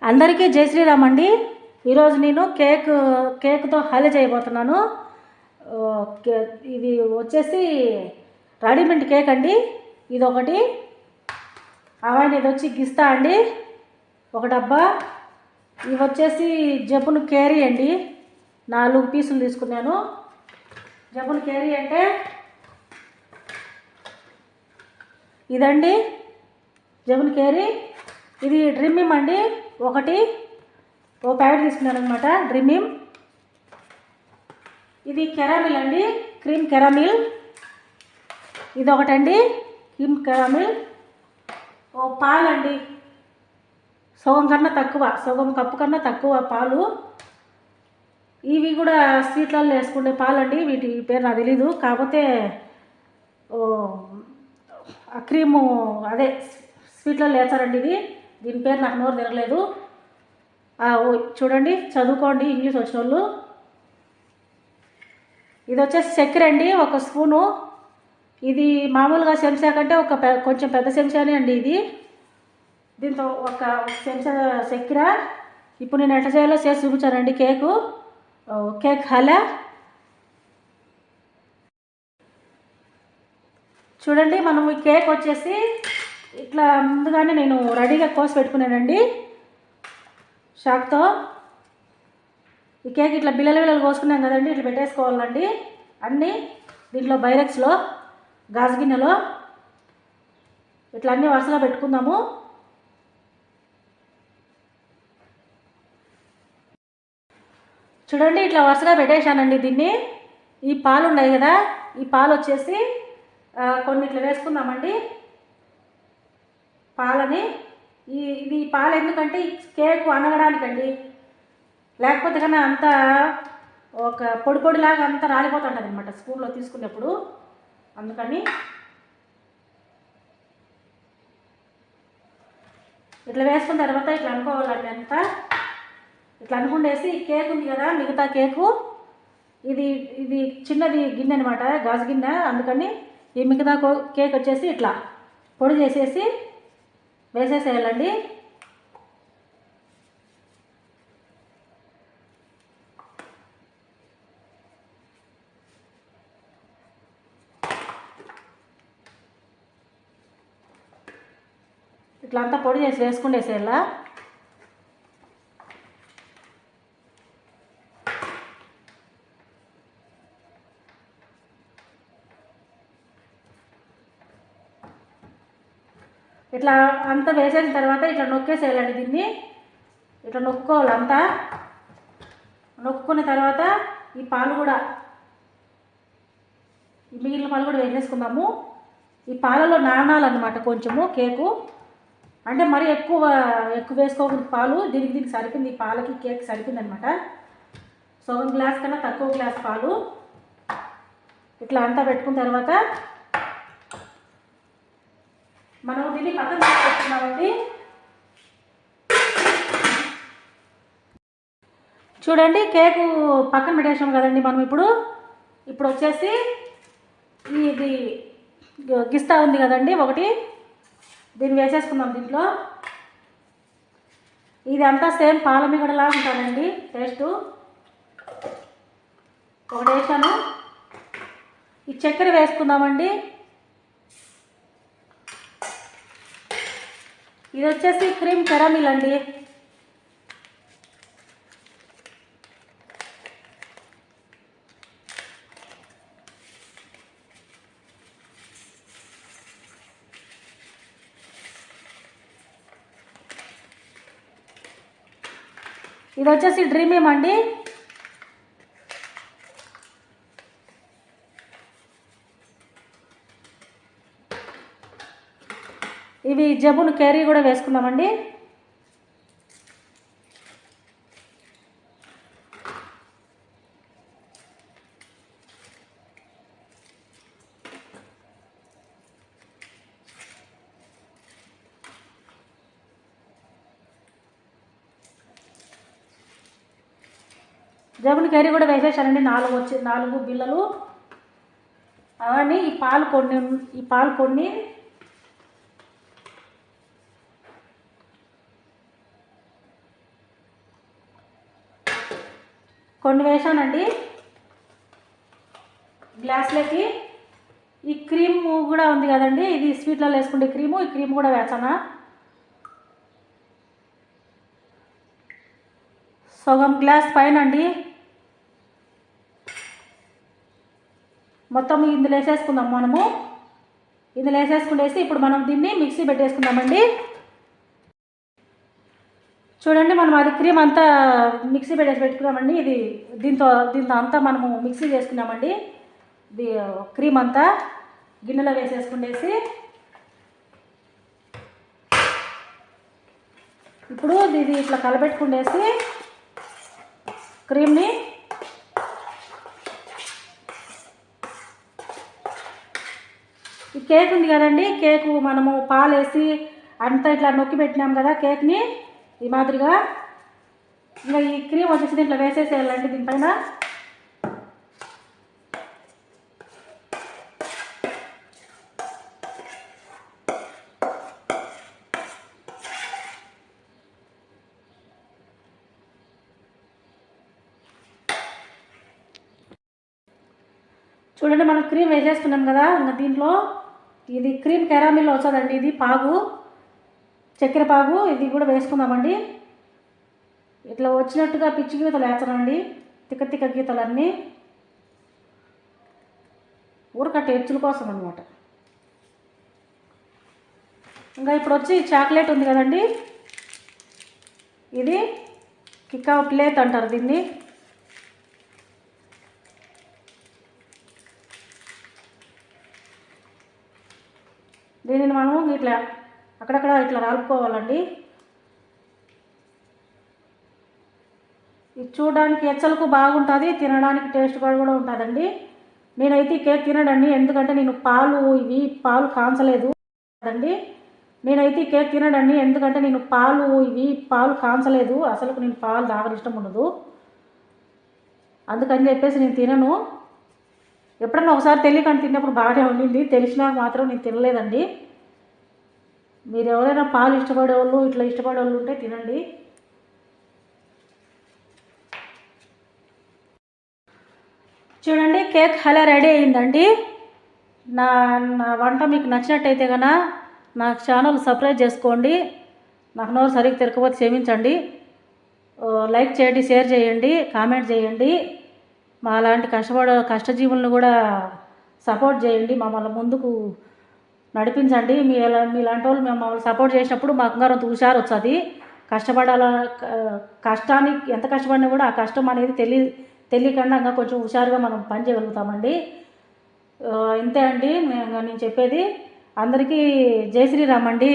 అందరికీ జై శ్రీరామ్ అండి. ఈరోజు నేను కేక్తో హల్వా చేయబోతున్నాను. ఇది వచ్చేసి రెడీమేడ్ కేక్ అండి. ఇది ఒకటి అవన్నీ ఇది వచ్చి గిస్తా అండి, ఒక డబ్బా. ఇవి వచ్చేసి జబ్బును కేరీ అండి, 4 పీసులు తీసుకున్నాను. జబ్బును కేరీ అంటే ఇదండి జబ్బును కేరీ. ఇది డ్రీమిమ్ అండి, ఓ ప్యాకెట్ తీసుకున్నాను అనమాట డ్రీమిమ్. ఇది కెరామిల్ అండి, క్రీమ్ కెరామిల్. ఇది ఒకటండి క్రీమ్ కెరామిల్. ఓ పాలండి, సగం కప్పు కన్నా తక్కువ పాలు. ఇవి కూడా స్వీట్లలో వేసుకునే పాలండి, వీటి పేరు నాకు తెలీదు. కాకపోతే ఆ క్రీము అదే స్వీట్లలో వేస్తారండి. దీని పేరు నాకు నోరు తిరగలేదు. చూడండి, చదువుకోండి ఇంగ్లీష్ వచ్చిన వాళ్ళు. ఇది వచ్చేసి చక్కెర అండి, 1 స్పూను. ఇది మామూలుగా చెంచా కంటే కొంచెం పెద్ద చెంచానే అండి ఇది. దీంతో ఒక చెంచా చక్కెర. ఇప్పుడు నేను ఎట్లా చేయాలో చేసి చూపించానండి కేక్ హల్వా. చూడండి, మనం ఈ కేక్ వచ్చేసి ఇట్లా ముందుగానే నేను రెడీగా కోసి పెట్టుకున్నానండి షాక్తో. ఈ కేక్ ఇట్లా బిల్లలు కోసుకున్నాం కదండి, ఇట్లా పెట్టేసుకోవాలండి అన్నీ. దీంట్లో బైరెక్స్లో గాజు గిన్నెలో ఇట్లా అన్నీ వరుసగా పెట్టుకుందాము. చూడండి, ఇట్లా వరుసగా పెట్టేశానండి దీన్ని. ఈ పాలు ఉన్నాయి కదా, ఈ పాలు వచ్చేసి కొన్ని ఇట్లా వేసుకుందామండి పాలని. ఇది పాలు ఎందుకంటే ఈ కేక్ అనగడానికండి, లేకపోతే కన్నా అంతా ఒక పొడిలాగా అంతా రాలిపోతుంటుంది అనమాట స్పూన్లో తీసుకునేప్పుడు. అందుకని ఇట్లా వేసుకున్న తర్వాత ఇట్లా అనుకోవాలండి అంతా. ఇట్లా అనుకుండేసి ఈ కేక్ ఉంది కదా, మిగతా కేకు ఇది చిన్నది గిన్నె అనమాట, గాజు గిన్నె. అందుకని ఈ మిగతా కేక్ వచ్చేసి ఇట్లా పొడి చేసేసి వేసేసేయాలండి. ఇట్లా అంతా పొడి చేసి వేసుకుండేసేయాలా. ఇట్లా అంతా వేసేసిన తర్వాత ఇట్లా నొక్కేసేయాలండి దీన్ని. ఇట్లా నొక్కుకోవాలి అంతా. నొక్కున్న తర్వాత ఈ పాలు కూడా, ఈ మిగిలిన పాలు కూడా వేసేసుకుందాము. ఈ పాలలో నానాలన్నమాట కొంచెము కేకు. అంటే మరీ ఎక్కువ వేసుకోకూడదు పాలు. దీనికి సరిపోయింది, ఈ పాలకి కేక్ సరిపోయింది అనమాట. సగం గ్లాస్ కన్నా తక్కువ గ్లాస్ పాలు. ఇట్లా అంతా పెట్టుకున్న తర్వాత మనం దీన్ని పక్కన పెట్టుకున్నామండి. చూడండి, కేకు పక్కన పెట్టేసాం కదండి మనం. ఇప్పుడు వచ్చేసి ఇది గిస్తా ఉంది కదండి ఒకటి, దీన్ని వేసేసుకుందాం దీంట్లో. ఇది అంతా సేమ్ పాల మీగడలా ఉంటుందండి టేస్టు. ఒకటి వేసాను. ఈ చక్కెర వేసుకుందామండి. ఇది వచ్చేసి క్రీమ్ కెరామిల్ అండి. ఇది వచ్చేసి డ్రీమిమ్ అండి. ఇవి జబ్బును కేరీ కూడా వేసుకుందామండి. జబ్బును కేరీ కూడా వేసేసానండి, 4 బిళ్ళలు. అవన్నీ ఈ పాలు కొన్ని, కొన్ని వేసానండి గ్లాస్లోకి. ఈ క్రీమ్ కూడా ఉంది కదండి, ఇది స్వీట్లలో వేసుకుంటే క్రీము, ఈ క్రీమ్ కూడా వేసానా. సగం గ్లాస్ పైన అండి. మొత్తం ఇందులో వేసేసుకుందాం మనము. ఇందులో వేసేసుకునేసి ఇప్పుడు మనం దీన్ని మిక్సీ పెట్టేసుకుందామండి. చూడండి మనం అది క్రీమ్ అంతా మిక్సీ పెట్టుకున్నామండి. ఇది దీంతో అంతా మనము మిక్సీ చేసుకున్నామండి. ఇది క్రీమ్ అంతా గిన్నెలో వేసేసుకునేసి ఇప్పుడు ఇది ఇట్లా కలబెట్టుకునేసి క్రీమ్ని ఈ కేక్ ఉంది కదండి, కేకు మనము పాలు వేసి అంతా ఇట్లా నొక్కి పెట్టినాం కదా కేక్ని, ఈ మాదిరిగా ఇంకా ఈ క్రీమ్ వచ్చేసి దీంట్లో వేసేసేయాలండి. దీనిపైన చూడండి మనం క్రీమ్ వేసేసుకున్నాం కదా, ఇంకా దీంట్లో ఇది క్రీమ్ కెరామిల్ వస్తుందండి, ఇది పాగు, చక్కెర పాగు, ఇది కూడా వేసుకుందామండి. ఇట్లా వచ్చినట్టుగా పిచ్చి గీతలు వేస్తానండి, తిక్క తిక్క గీతలన్నీ ఊరకట్ట హెచ్చుల కోసం అనమాట. ఇంకా ఇప్పుడు వచ్చి చాక్లెట్ ఉంది కదండి, ఇది కిక్కా ప్లేట్ అంటారు దీన్ని. దీనిని మనం ఇట్లా అక్కడక్కడ ఇట్లా రాలుపుకోవాలండి. ఇది చూడడానికి ఎచ్చలకు బాగుంటుంది, తినడానికి టేస్ట్ కూడా ఉంటుందండి. నేనైతే ఈ కేక్ తినడండి, ఎందుకంటే నేను పాలు కాంచలేదు కదండి. నేనైతే ఈ కేక్ తినడండి, ఎందుకంటే నేను పాలు కాంచలేదు, అసలు నేను పాలు తాగడం ఇష్టం ఉండదు, అందుకని చెప్పేసి నేను తినను. ఎప్పుడన్నా ఒకసారి తెలియకుండా తిన్నప్పుడు బాగానే ఉండింది, తెలిసినాక మాత్రం నేను తినలేదండి. మీరు ఎవరైనా పాలు ఇష్టపడేవాళ్ళు ఇట్లా ఇష్టపడేవాళ్ళు ఉంటే తినండి. చూడండి కేక్ అలా రెడీ అయిందండి. నా వంట మీకు నచ్చినట్టయితే కనుక నాకు ఛానల్ సబ్స్క్రైబ్ చేసుకోండి. నాకు నోరు సరిగ్గా తిరగకపోతే క్షమించండి. లైక్ చేయండి, షేర్ చేయండి, కామెంట్ చేయండి. మా అలాంటి కష్టజీవులను కూడా సపోర్ట్ చేయండి, మమ్మల్ని ముందుకు నడిపించండి. మీలాంటి వాళ్ళు మమ్మల్ని సపోర్ట్ చేసినప్పుడు మాకు ఇంకా కొంత హుషారు వస్తుంది. కష్టానికి ఎంత కష్టపడినా కూడా ఆ కష్టం అనేది తెలియకుండా ఇంకా కొంచెం హుషారుగా మనం పని చేయగలుగుతామండి. ఇంతే అండి నేను చెప్పేది. అందరికీ జై శ్రీరామ్ అండి.